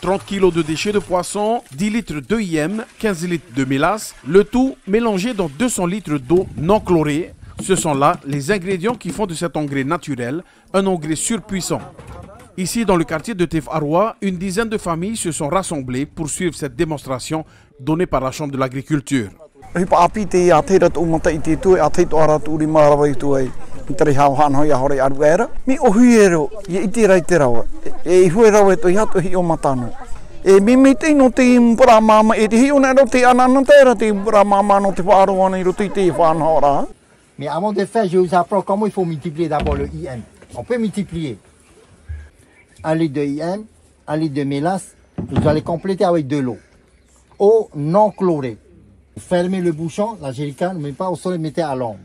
30 kg de déchets de poisson, 10 litres de IM, 15 litres de mélasse, le tout mélangé dans 200 litres d'eau non chlorée. Ce sont là les ingrédients qui font de cet engrais naturel un engrais surpuissant. Ici, dans le quartier de Tef Arwa, une dizaine de familles se sont rassemblées pour suivre cette démonstration donnée par la Chambre de l'Agriculture. Mais avant de faire, je vous apprends comment il faut multiplier d'abord le IM. On peut multiplier 1 litre de IM, 1 litre de mélasse. Vous allez compléter avec de l'eau. Eau non chlorée. Fermez le bouchon, la jerrycan, ne mettez pas au sol, mettez à l'ombre.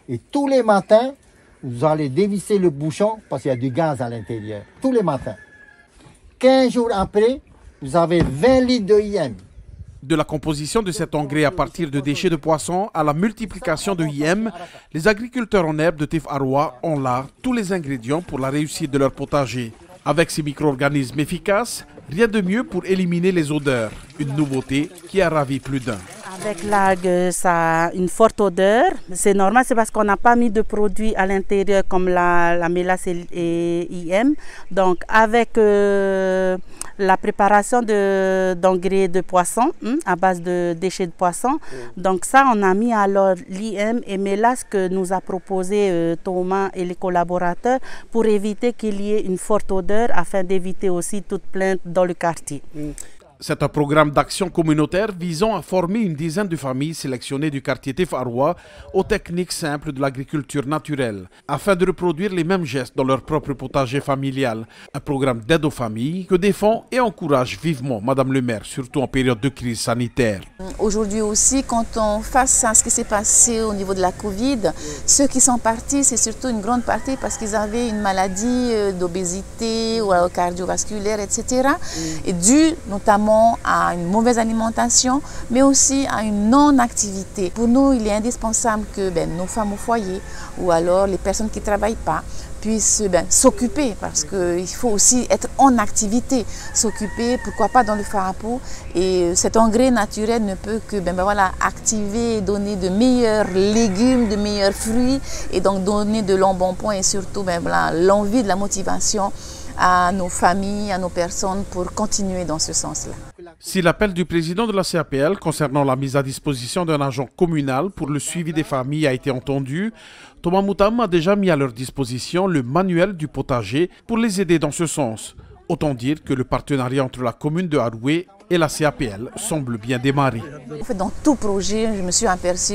Et tous les matins, vous allez dévisser le bouchon parce qu'il y a du gaz à l'intérieur. Tous les matins. 15 jours après, vous avez 20 litres de IM. De la composition de cet engrais à partir de déchets de poisson à la multiplication de IM, les agriculteurs en herbe de Tef Arwa ont là tous les ingrédients pour la réussite de leur potager. Avec ces micro-organismes efficaces, rien de mieux pour éliminer les odeurs. Une nouveauté qui a ravi plus d'un. Avec l'algue, ça a une forte odeur. C'est normal, c'est parce qu'on n'a pas mis de produits à l'intérieur comme la mélasse et IM. Donc avec la préparation d'engrais de poisson à base de déchets de poisson, donc ça on a mis alors l'IM et mélasse que nous a proposé Thomas et les collaborateurs pour éviter qu'il y ait une forte odeur afin d'éviter aussi toute plainte dans le quartier. C'est un programme d'action communautaire visant à former une dizaine de familles sélectionnées du quartier Tef Arwa aux techniques simples de l'agriculture naturelle, afin de reproduire les mêmes gestes dans leur propre potager familial. Un programme d'aide aux familles que défend et encourage vivement Madame le maire, surtout en période de crise sanitaire. Aujourd'hui aussi, quand on face à ce qui s'est passé au niveau de la Covid, ceux qui sont partis, c'est surtout une grande partie parce qu'ils avaient une maladie d'obésité ou cardiovasculaire, etc. Et dû notamment à une mauvaise alimentation, mais aussi à une non-activité. Pour nous, il est indispensable que nos femmes au foyer ou alors les personnes qui ne travaillent pas puissent s'occuper, parce qu'il faut aussi être en activité, s'occuper, pourquoi pas dans le farapou. Et cet engrais naturel ne peut que activer et donner de meilleurs légumes, de meilleurs fruits, et donc donner de l'embonpoint et surtout l'envie, de la motivation à nos familles, à nos personnes pour continuer dans ce sens-là. Si l'appel du président de la CAPL concernant la mise à disposition d'un agent communal pour le suivi des familles a été entendu, Thomas Moutam a déjà mis à leur disposition le manuel du potager pour les aider dans ce sens. Autant dire que le partenariat entre la commune de Haroué et la CAPL semble bien démarrer. Dans tout projet,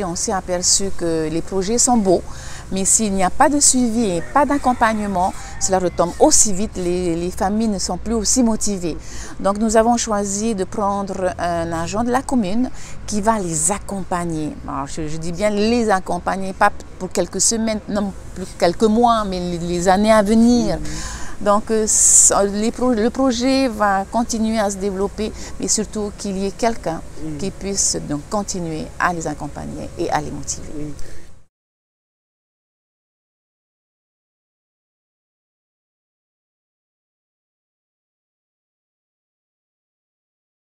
on s'est aperçu que les projets sont beaux, mais s'il n'y a pas de suivi et pas d'accompagnement, cela retombe aussi vite, les familles ne sont plus aussi motivées. Donc nous avons choisi de prendre un agent de la commune qui va les accompagner. Alors, je dis bien les accompagner, pas pour quelques semaines, non plus quelques mois, mais les années à venir. Donc le projet va continuer à se développer, mais surtout qu'il y ait quelqu'un qui puisse donc continuer à les accompagner et à les motiver.